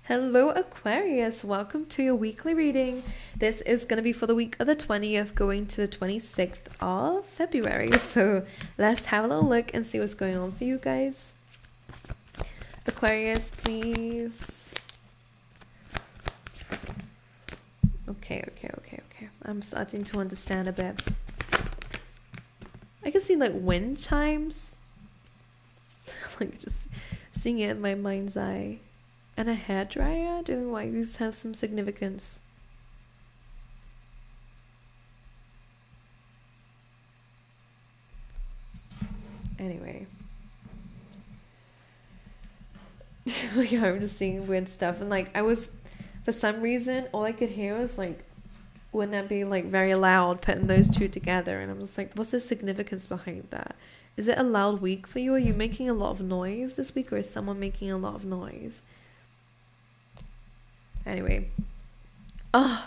Hello Aquarius, welcome to your weekly reading. This is going to be for the week of the 20th going to the 26th of February. So let's have a little look and see what's going on for you guys. Aquarius, please. Okay. I'm starting to understand a bit. I can see like wind chimes. Like just seeing it in my mind's eye. And a hairdryer? I don't know why these have some significance. Anyway. Yeah, I'm just seeing weird stuff. And like, for some reason, all I could hear was like, wouldn't that be like very loud putting those two together? And I'm just like, what's the significance behind that? Is it a loud week for you? Are you making a lot of noise this week? Or is someone making a lot of noise? Anyway. Oh,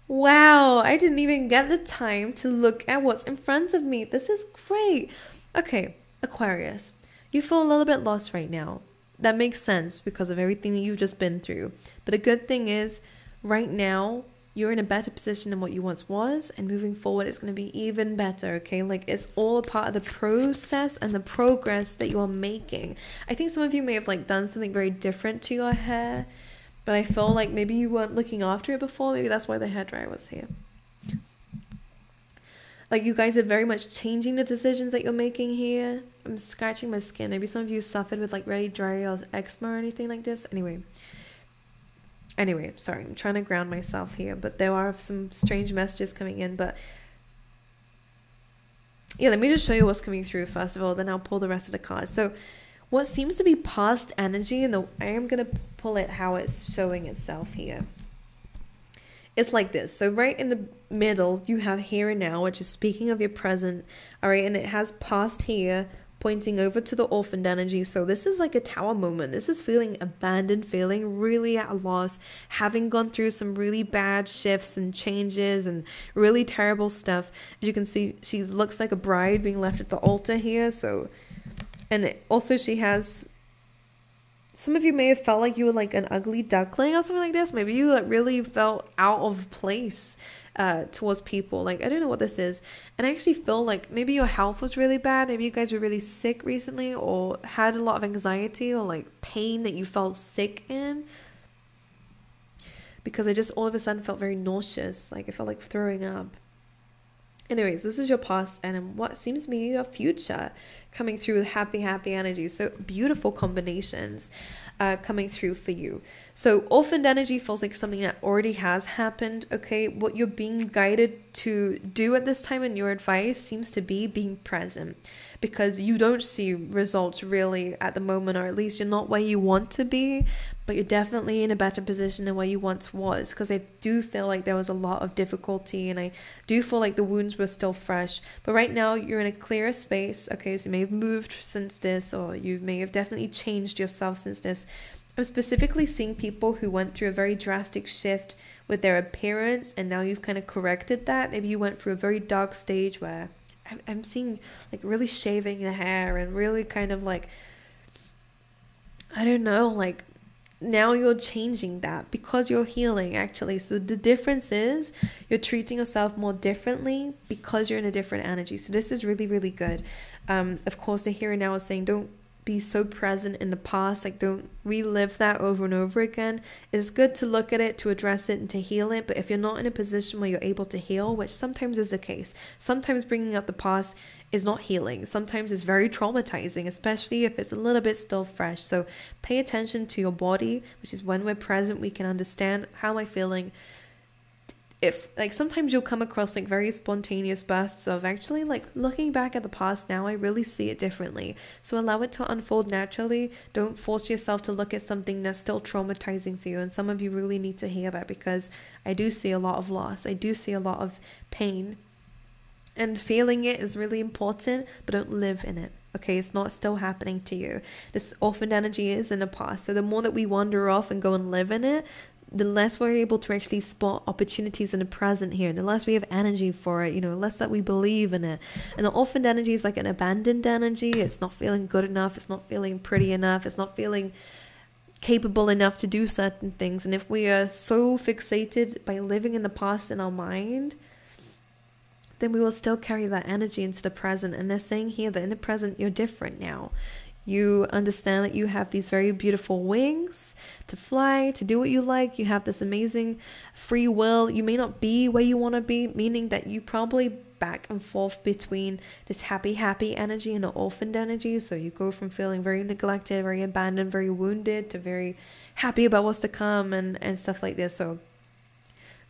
wow. I didn't even get the time to look at what's in front of me. This is great. Okay, Aquarius. You feel a little bit lost right now. That makes sense because of everything that you've just been through. But the good thing is, right now, you're in a better position than what you once was. And moving forward, it's going to be even better, okay? Like, it's all a part of the process and the progress that you're making. I think some of you may have, like, done something very different to your hair. But I feel like maybe you weren't looking after it before. Maybe that's why the hairdryer was here. Like, you guys are very much changing the decisions that you're making here. I'm scratching my skin. Maybe some of you suffered with like really dry or eczema or anything like this. Anyway, sorry. I'm trying to ground myself here. But there are some strange messages coming in. But yeah, let me just show you what's coming through first of all. Then I'll pull the rest of the cards. So what seems to be past energy, and I am going to pull it how it's showing itself here. It's like this. So right in the middle, you have here and now, which is speaking of your present. All right. And it has past here pointing over to the orphaned energy. So this is like a tower moment. This is feeling abandoned, feeling really at a loss, having gone through some really bad shifts and changes and really terrible stuff. As you can see, she looks like a bride being left at the altar here. So, and also she has, some of you may have felt like you were like an ugly duckling or something like this. Maybe you like really felt out of place towards people. Like, I don't know what this is. And I actually feel like maybe your health was really bad. Maybe you guys were really sick recently or had a lot of anxiety or like pain that you felt sick in. Because I just all of a sudden felt very nauseous. Like I felt like throwing up. Anyways, this is your past and what seems to be your future coming through with happy energy. So beautiful combinations coming through for you. So orphaned energy feels like something that already has happened. Okay, what you're being guided to do at this time in your advice seems to be being present, because you don't see results really at the moment, or at least you're not where you want to be, but you're definitely in a better position than where you once was, because I do feel like there was a lot of difficulty and I do feel like the wounds were still fresh. But right now you're in a clearer space. Okay, so you may have moved since this, or you may have definitely changed yourself since this. I'm specifically seeing people who went through a very drastic shift with their appearance, and now you've kind of corrected that. Maybe you went through a very dark stage where I'm seeing like really shaving the hair and really kind of like, I don't know, like now you're changing that because you're healing actually. So the difference is you're treating yourself more differently because you're in a different energy. So this is really, really good. Of course, the here and now is saying don't be so present in the past, like don't relive that over and over again. It's good to look at it, to address it and to heal it, but if you're not in a position where you're able to heal, which sometimes is the case, sometimes bringing up the past is not healing. Sometimes it's very traumatizing, especially if it's a little bit still fresh. So pay attention to your body, which is when we're present we can understand, how am I feeling? If like sometimes you'll come across like very spontaneous bursts of actually like looking back at the past now I really see it differently. So allow it to unfold naturally. Don't force yourself to look at something that's still traumatizing for you. And some of you really need to hear that, because I do see a lot of loss. I do see a lot of pain, and feeling it is really important, but don't live in it. Okay, it's not still happening to you. This orphaned energy is in the past. So the more that we wander off and go and live in it, the less we're able to actually spot opportunities in the present here, and the less we have energy for it, you know, less that we believe in it. And the orphaned energy is like an abandoned energy. It's not feeling good enough. It's not feeling pretty enough. It's not feeling capable enough to do certain things. And if we are so fixated by living in the past in our mind, then we will still carry that energy into the present. And they're saying here that in the present, you're different now. You understand that you have these very beautiful wings to fly, to do what you like. You have this amazing free will. You may not be where you want to be, meaning that you probably back and forth between this happy energy and an orphaned energy. So you go from feeling very neglected, very abandoned, very wounded, to very happy about what's to come and stuff like this. So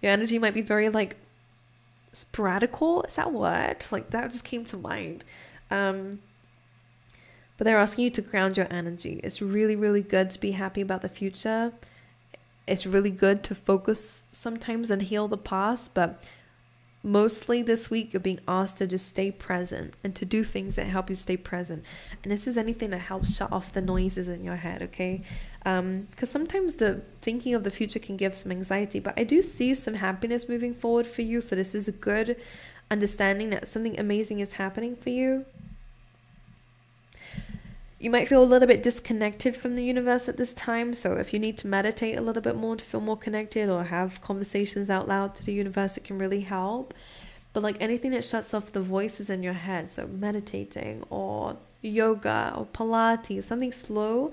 your energy might be very like sporadical. Is that a word? Like that just came to mind. But they're asking you to ground your energy. It's really, really good to be happy about the future. It's really good to focus sometimes and heal the past, but mostly this week you're being asked to just stay present and to do things that help you stay present. And this is anything that helps shut off the noises in your head, okay? Because sometimes the thinking of the future can give some anxiety, but I do see some happiness moving forward for you. So this is a good understanding that something amazing is happening for you. You might feel a little bit disconnected from the universe at this time. So if you need to meditate a little bit more to feel more connected, or have conversations out loud to the universe, it can really help. But like anything that shuts off the voices in your head, so meditating or yoga or Pilates, something slow,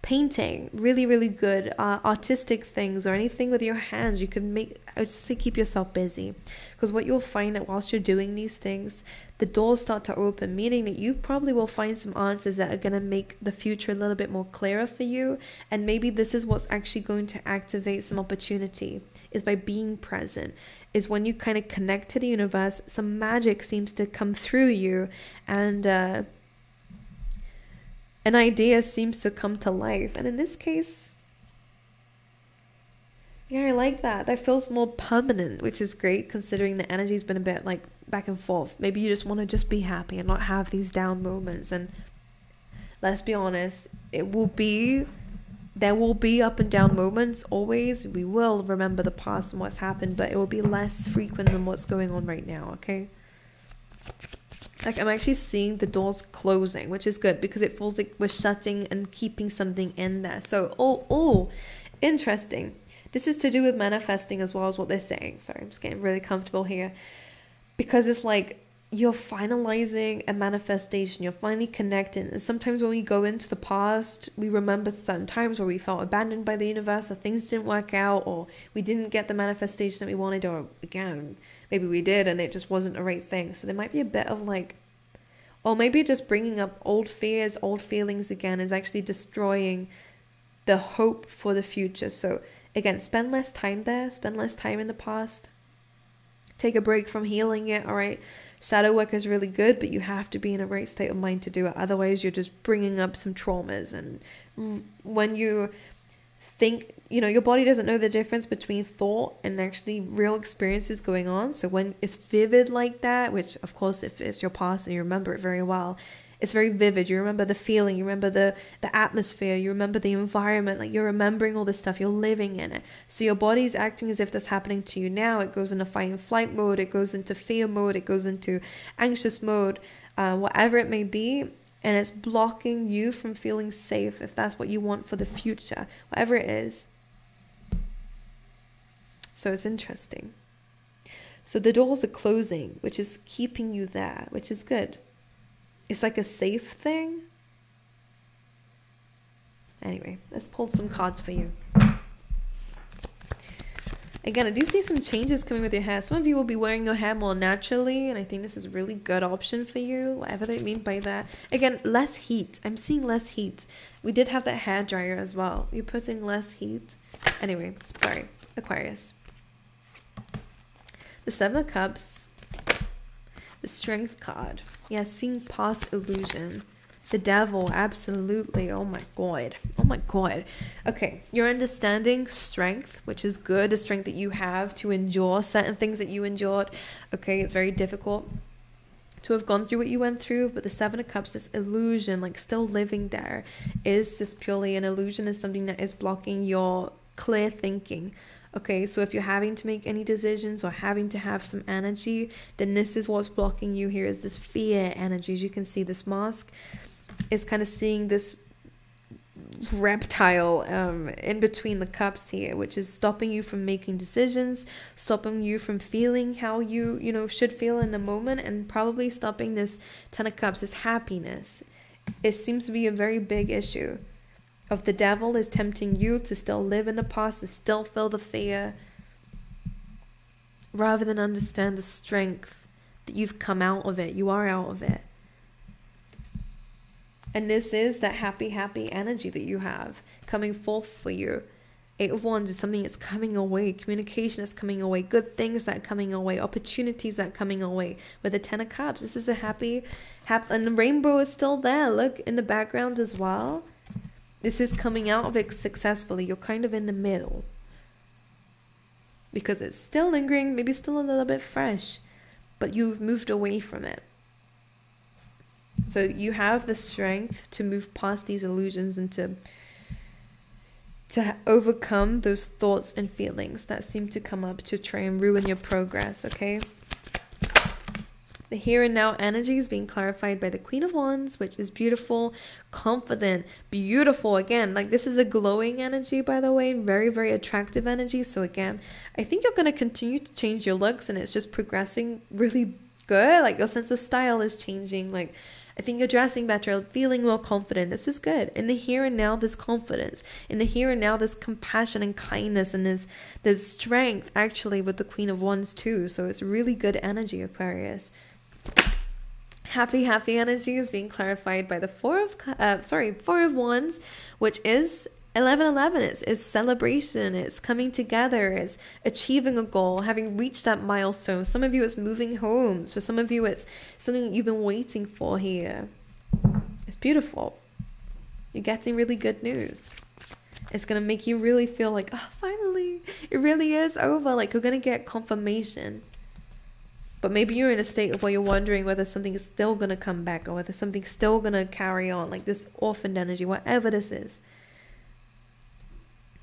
painting, really, really good, artistic things, or anything with your hands, you can make, I would say keep yourself busy. Because what you'll find that whilst you're doing these things, the doors start to open, meaning that you probably will find some answers that are going to make the future a little bit more clearer for you. And maybe this is what's actually going to activate some opportunity, is by being present, is when you kind of connect to the universe, some magic seems to come through you, and an idea seems to come to life. And in this case, yeah, I like that. That feels more permanent, which is great considering the energy's been a bit like back and forth. Maybe you just want to just be happy and not have these down moments. And let's be honest, there will be up and down moments always. We will remember the past and what's happened, but it will be less frequent than what's going on right now, okay? Like I'm actually seeing the doors closing, which is good because it feels like we're shutting and keeping something in there. So, oh, interesting. This is to do with manifesting as well as what they're saying. Sorry, I'm just getting really comfortable here. Because it's like you're finalizing a manifestation. You're finally connecting. And sometimes when we go into the past, we remember certain times where we felt abandoned by the universe, or things didn't work out, or we didn't get the manifestation that we wanted, or again, maybe we did and it just wasn't the right thing. So there might be a bit of like, or maybe just bringing up old fears, old feelings again is actually destroying the hope for the future. So again, spend less time there, spend less time in the past. Take a break from healing it, all right? Shadow work is really good, but you have to be in a right state of mind to do it. Otherwise, you're just bringing up some traumas. And when you think, your body doesn't know the difference between thought and actually real experiences going on. So when it's vivid like that, which of course, if it's your past and you remember it very well, it's very vivid. You remember the feeling, you remember the atmosphere, you remember the environment, like you're remembering all this stuff, you're living in it. So your body's acting as if that's happening to you now. It goes into fight and flight mode, it goes into fear mode, it goes into anxious mode, whatever it may be. And it's blocking you from feeling safe if that's what you want for the future, whatever it is. So it's interesting. So the doors are closing, which is keeping you there, which is good. It's like a safe thing. Anyway, let's pull some cards for you. Again, I do see some changes coming with your hair. Some of you will be wearing your hair more naturally, and I think this is a really good option for you, whatever they mean by that. Again, less heat. I'm seeing less heat. We did have that hair dryer as well. You're putting less heat. Anyway, sorry. Aquarius. The Seven of Cups. The Strength card. Yeah, seeing past illusion. The Devil, absolutely. Oh my god. Oh my god. Okay, you're understanding strength, which is good. The strength that you have to endure certain things that you endured. Okay, it's very difficult to have gone through what you went through, but the Seven of Cups, this illusion, like still living there, is just purely an illusion, is something that is blocking your clear thinking. Okay, so if you're having to make any decisions or having to have some energy, then this is what's blocking you here, is this fear energy. As you can see, this mask is kind of seeing this reptile in between the cups here, which is stopping you from making decisions, stopping you from feeling how you should feel in the moment, and probably stopping this Ten of Cups, this happiness. It seems to be a very big issue of the devil is tempting you to still live in the past, to still feel the fear, rather than understand the strength that you've come out of it. You are out of it. And this is that happy energy that you have coming forth for you. Eight of Wands is something that's coming away. Communication is coming away. Good things that are coming away. Opportunities that are coming away. With the Ten of Cups, this is a happy, and the rainbow is still there. Look in the background as well. This is coming out of it successfully. You're kind of in the middle. Because it's still lingering, maybe still a little bit fresh. But you've moved away from it. So you have the strength to move past these illusions and to overcome those thoughts and feelings that seem to come up to try and ruin your progress, okay? The here and now energy is being clarified by the Queen of Wands, which is beautiful, confident, beautiful. Again, like this is a glowing energy, by the way, very, very attractive energy. So again, I think you're going to continue to change your looks, and it's just progressing really good. Like your sense of style is changing. Like I think you're dressing better, feeling more confident. This is good. In the here and now, there's confidence. In the here and now, there's compassion and kindness, and there's strength actually with the Queen of Wands too. So it's really good energy, Aquarius. Happy energy is being clarified by the Four of Wands, which is 1111. It's celebration, it's coming together, it's achieving a goal, having reached that milestone. Some of you it's moving homes. For some of you it's something you've been waiting for here. It's beautiful. You're getting really good news. It's going to make you really feel like, oh, finally, it really is over. Like you're going to get confirmation. But maybe you're in a state of where you're wondering whether something is still going to come back or whether something's still going to carry on. Like this orphaned energy, whatever this is.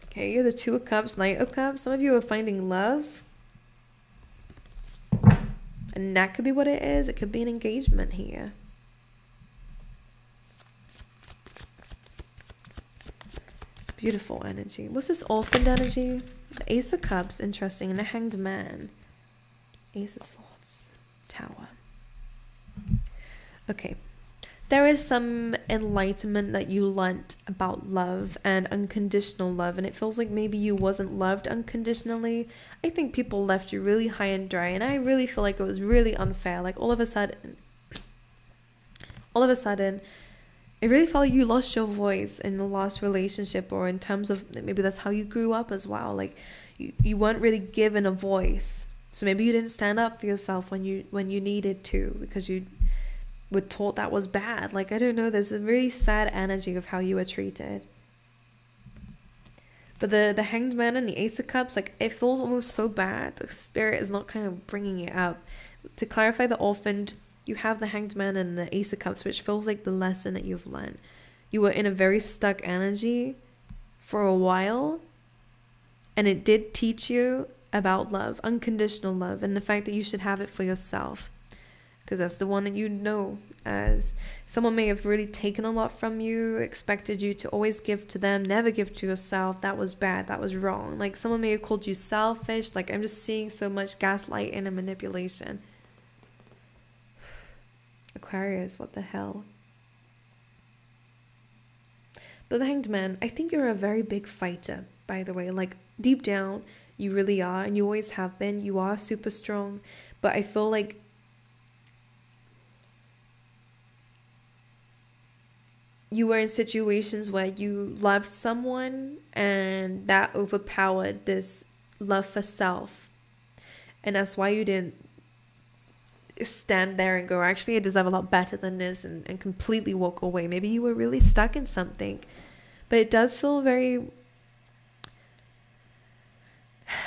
Okay, you're the Two of Cups, Knight of Cups. Some of you are finding love. And that could be what it is. It could be an engagement here. Beautiful energy. What's this orphaned energy? The Ace of Cups, interesting. And the Hanged Man. Ace of Swords. Tower. Okay. There is some enlightenment that you learnt about love and unconditional love, and it feels like maybe you wasn't loved unconditionally. I think people left you really high and dry, and I really feel like it was really unfair. Like all of a sudden, it really felt like you lost your voice in the last relationship, or in terms of maybe that's how you grew up as well. Like you weren't really given a voice, so maybe you didn't stand up for yourself when you needed to, because you were taught that was bad. Like, I don't know, there's a really sad energy of how you were treated. But the Hanged Man and the Ace of Cups, like, it feels almost so bad. The spirit is not kind of bringing it up. To clarify the orphaned, you have the Hanged Man and the Ace of Cups, which feels like the lesson that you've learned. You were in a very stuck energy for a while, and it did teach you about love, unconditional love, and the fact that you should have it for yourself. Because that's the one that you know, as someone may have really taken a lot from you, expected you to always give to them, never give to yourself. That was bad, that was wrong. Like someone may have called you selfish. Like I'm just seeing so much gaslighting and manipulation. Aquarius, what the hell? But the Hanged Man, I think you're a very big fighter, by the way. Like deep down, you really are, and you always have been. You are super strong, but I feel like you were in situations where you loved someone and that overpowered this love for self. And that's why you didn't stand there and go, actually, I deserve a lot better than this, and completely walk away. Maybe you were really stuck in something. But it does feel very...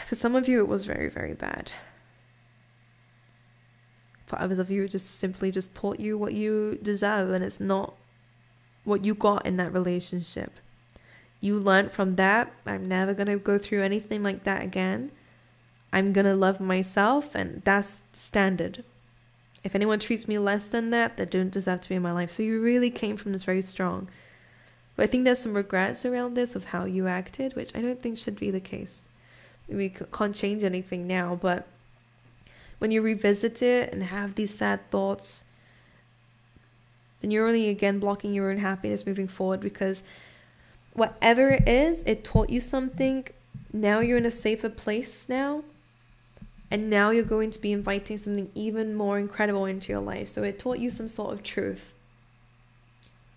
For some of you, it was very, very bad. For others of you, it just simply just taught you what you deserve, and it's not what you got in that relationship. You learned from that. I'm never going to go through anything like that again. I'm going to love myself, and that's standard. If anyone treats me less than that, they don't deserve to be in my life. So you really came from this very strong. But I think there's some regrets around this of how you acted, which I don't think should be the case. We can't change anything now, but when you revisit it and have these sad thoughts, then you're only again blocking your own happiness moving forward, because whatever it is, it taught you something. Now you're in a safer place now. And now you're going to be inviting something even more incredible into your life. So it taught you some sort of truth.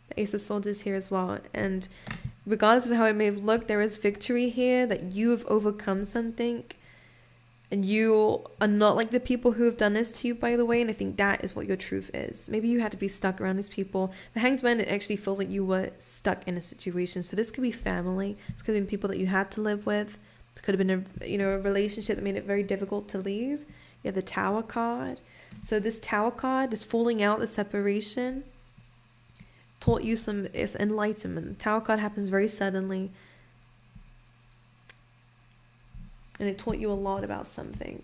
The Ace of Swords is here as well. And regardless of how it may have looked, there is victory here, that you have overcome something. And you are not like the people who have done this to you, by the way. And I think that is what your truth is. Maybe you had to be stuck around these people. The Hanged Man, it actually feels like you were stuck in a situation. So this could be family. This could have been people that you had to live with. It could have been a relationship that made it very difficult to leave. You have the Tower card. So this Tower card, this falling out, the separation, taught you some enlightenment. The Tower card happens very suddenly. And it taught you a lot about something.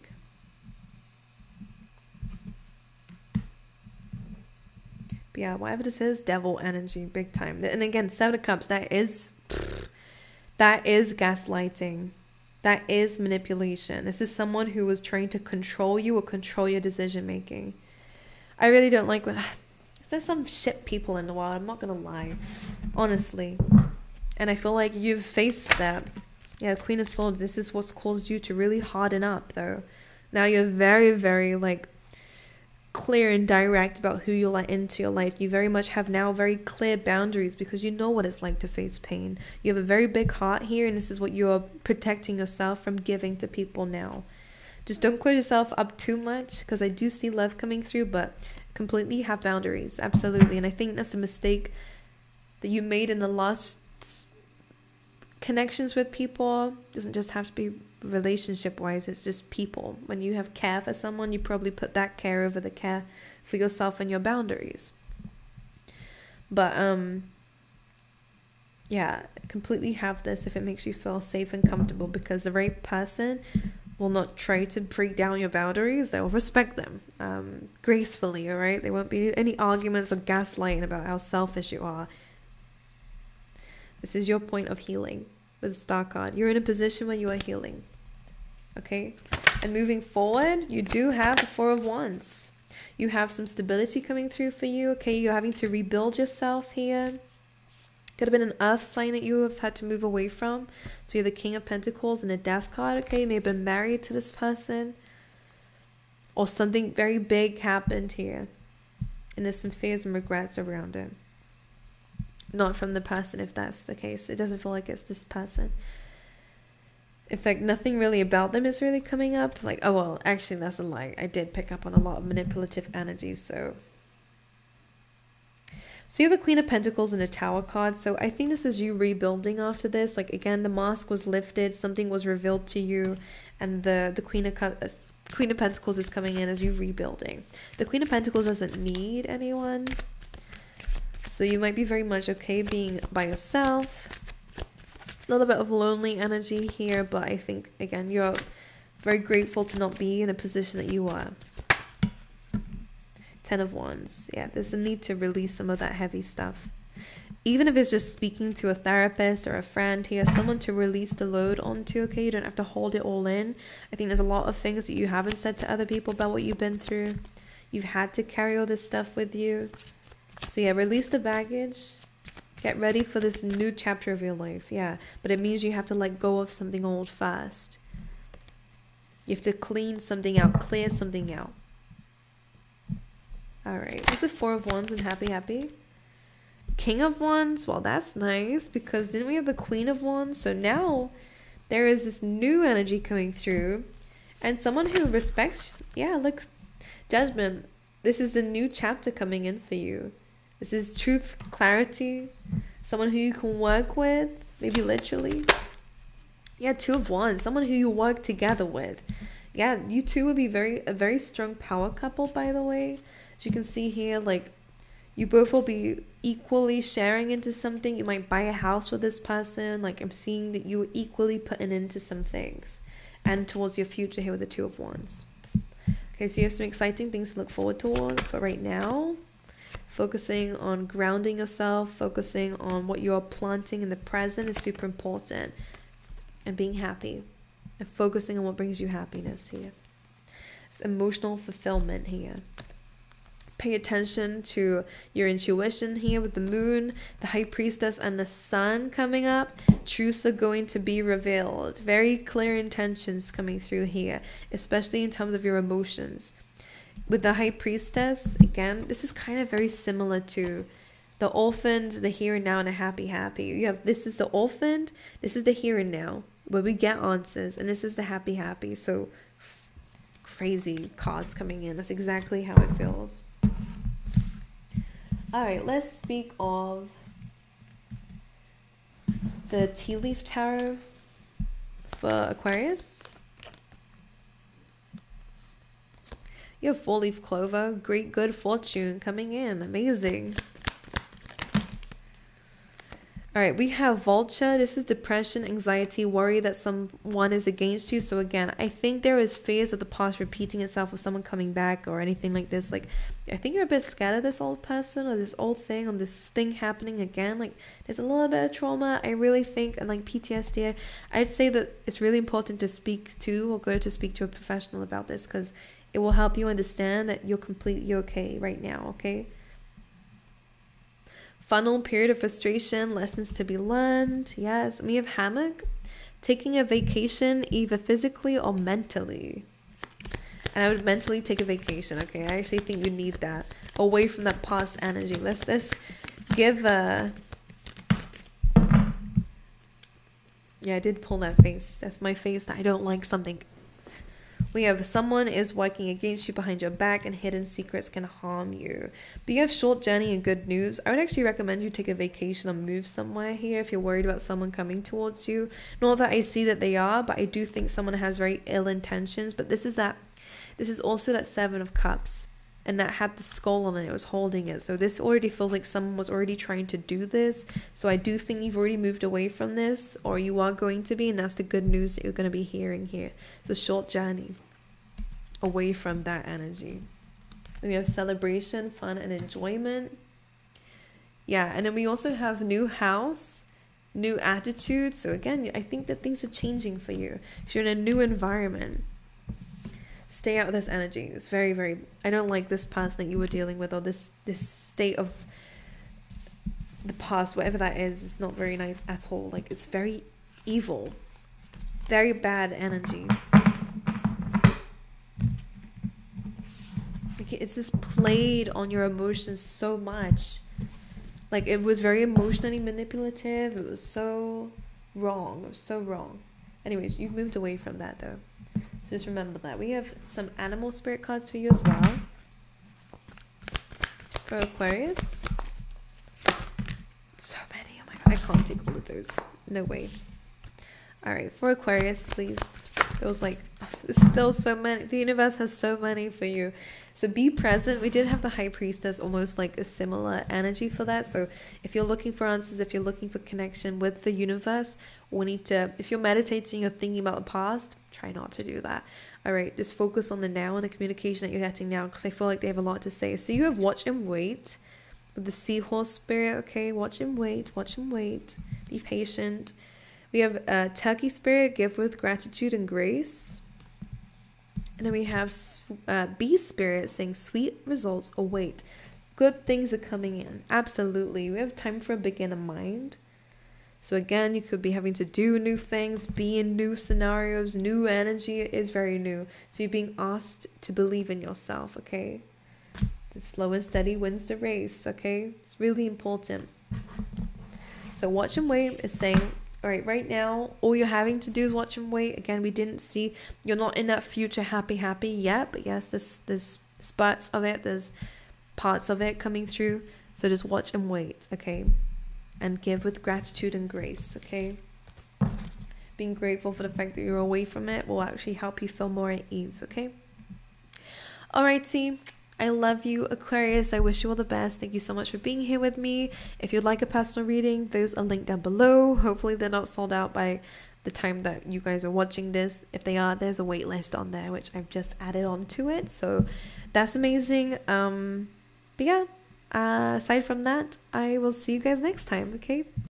But yeah, whatever this is, devil energy, big time. And again, Seven of Cups, that is gaslighting. That is manipulation. This is someone who was trying to control you or control your decision making. I really don't like when there's some shit people in the world, I'm not gonna lie, honestly. And I feel like you've faced that. Yeah, Queen of Swords, this is what's caused you to really harden up though. Now you're very, very like clear and direct about who you let into your life. You very much have now very clear boundaries because you know what it's like to face pain. You have a very big heart here, and this is what you're protecting yourself from giving to people now. Just don't close yourself up too much, because I do see love coming through, but completely have boundaries. Absolutely. And I think that's a mistake that you made in the last connections with people. It doesn't just have to be relationship wise, it's just people. When you have care for someone, you probably put that care over the care for yourself and your boundaries. But yeah, completely have this if it makes you feel safe and comfortable, because the right person will not try to break down your boundaries. They will respect them gracefully. All right, there won't be any arguments or gaslighting about how selfish you are. This is your point of healing with the Star card. You're in a position where you are healing. Okay, and moving forward, you do have the Four of Wands. You have some stability coming through for you. Okay, you're having to rebuild yourself here. Could have been an earth sign that you have had to move away from. So you have the King of Pentacles and a Death card. Okay, you may have been married to this person, or something very big happened here, and there's some fears and regrets around it. Not from the person, if that's the case. It doesn't feel like it's this person. In fact, nothing really about them is really coming up. Like, oh, well, actually, that's a lie. I did pick up on a lot of manipulative energy, so you have the Queen of Pentacles and the Tower card. So I think this is you rebuilding after this. Like, again, the mask was lifted. Something was revealed to you. And the Queen of Pentacles is coming in as you rebuilding. The Queen of Pentacles doesn't need anyone. So you might be very much okay being by yourself. A little bit of lonely energy here, but I think, again, you're very grateful to not be in a position that you are. Ten of Wands. Yeah, there's a need to release some of that heavy stuff. Even if it's just speaking to a therapist or a friend here, someone to release the load onto, okay? You don't have to hold it all in. I think there's a lot of things that you haven't said to other people about what you've been through. You've had to carry all this stuff with you. So yeah, release the baggage. Get ready for this new chapter of your life. Yeah, but it means you have to let go of something old first. You have to clean something out, clear something out. Alright, this is Four of Wands and happy. King of Wands, well, that's nice, because didn't we have the Queen of Wands? So now there is this new energy coming through, and someone who respects, yeah, look, Judgment. This is the new chapter coming in for you. This is truth, clarity, someone who you can work with, maybe literally. Yeah, Two of Wands, someone who you work together with. Yeah, you two would be a very strong power couple, by the way. As you can see here, like, you both will be equally sharing into something. You might buy a house with this person. Like, I'm seeing that you are equally putting into some things. And towards your future here with the Two of Wands. Okay, so you have some exciting things to look forward towards. But right now, Focusing on grounding yourself, focusing on what you're planting in the present is super important. And being happy. And focusing on what brings you happiness here. It's emotional fulfillment here. Pay attention to your intuition here with the moon, the high priestess, and the sun coming up. Truths are going to be revealed. Very clear intentions coming through here, especially in terms of your emotions. With the high priestess, again, this is kind of very similar to the orphaned, the here and now, and the happy happy. You have, this is the orphaned, this is the here and now, where we get answers, and this is the happy happy. So crazy cards coming in. That's exactly how it feels. All right, let's speak of the tea leaf tarot for Aquarius. You have 4-leaf clover, great good fortune coming in, amazing. All right, we have vulture. This is depression, anxiety, worry that someone is against you. So again, I think there is fears of the past repeating itself with someone coming back or anything like this. Like, I think you're a bit scared of this old person or this old thing or this thing happening again. Like, there's a little bit of trauma, I really think, and like PTSD. I'd say that it's really important to speak to or go to speak to a professional about this, because it will help you understand that you're completely okay right now, okay? Funnel, period of frustration, lessons to be learned. Yes, and we have hammock, taking a vacation either physically or mentally. And I would mentally take a vacation, okay? I actually think you need that, away from that past energy. Let's give a... Yeah, I did pull that face. That's my face that I don't like something. We have someone is working against you behind your back, and hidden secrets can harm you. But you have short journey and good news. I would actually recommend you take a vacation or move somewhere here if you're worried about someone coming towards you. Not that I see that they are, but I do think someone has very ill intentions. But this is also that 7 of Cups, and that had the skull on it. It was holding it. So this already feels like someone was already trying to do this. So I do think you've already moved away from this, or you are going to be, and that's the good news that you're going to be hearing here. It's a short journey away from that energy. Then we have celebration, fun, and enjoyment. Yeah, and then we also have new house, new attitude. So again, I think that things are changing for you. You're in a new environment. Stay out of this energy. It's very, very... I don't like this person that you were dealing with, or this state of the past, whatever that is. It's not very nice at all. Like, it's very evil. Very bad energy. Like, it's just played on your emotions so much. Like, it was very emotionally manipulative. It was so wrong. It was so wrong. Anyways, you've moved away from that, though. Just remember that. We have some animal spirit cards for you as well. For Aquarius. So many. Oh my god. I can't take all of those. No way. Alright. For Aquarius, please. It was like, there's still so many. The universe has so many for you. So be present. We did have the High Priestess, almost like a similar energy for that. So if you're looking for answers, if you're looking for connection with the universe, we need to, if you're meditating or thinking about the past, try not to do that. All right, just focus on the now and the communication that you're getting now, because I feel like they have a lot to say. So you have watch and wait with the seahorse spirit. Okay, watch and wait, be patient. We have turkey spirit, give with gratitude and grace. And then we have bee spirit saying sweet results await. Good things are coming in. Absolutely. We have time for a beginner mind. So again, you could be having to do new things, be in new scenarios. New energy is very new. So you're being asked to believe in yourself, okay? The slow and steady wins the race, okay? It's really important. So watch and wait is saying, all right, right now, all you're having to do is watch and wait. Again, we didn't see, you're not in that future happy yet. But yes, there's spurts of it. There's parts of it coming through. So just watch and wait, okay? And give with gratitude and grace, okay? Being grateful for the fact that you're away from it will actually help you feel more at ease, okay? Alrighty. I love you, Aquarius. I wish you all the best. Thank you so much for being here with me. If you'd like a personal reading, those are linked down below. Hopefully they're not sold out by the time that you guys are watching this. If they are, there's a wait list on there, which I've just added on to it. So that's amazing. But yeah, Aside from that, I will see you guys next time, okay?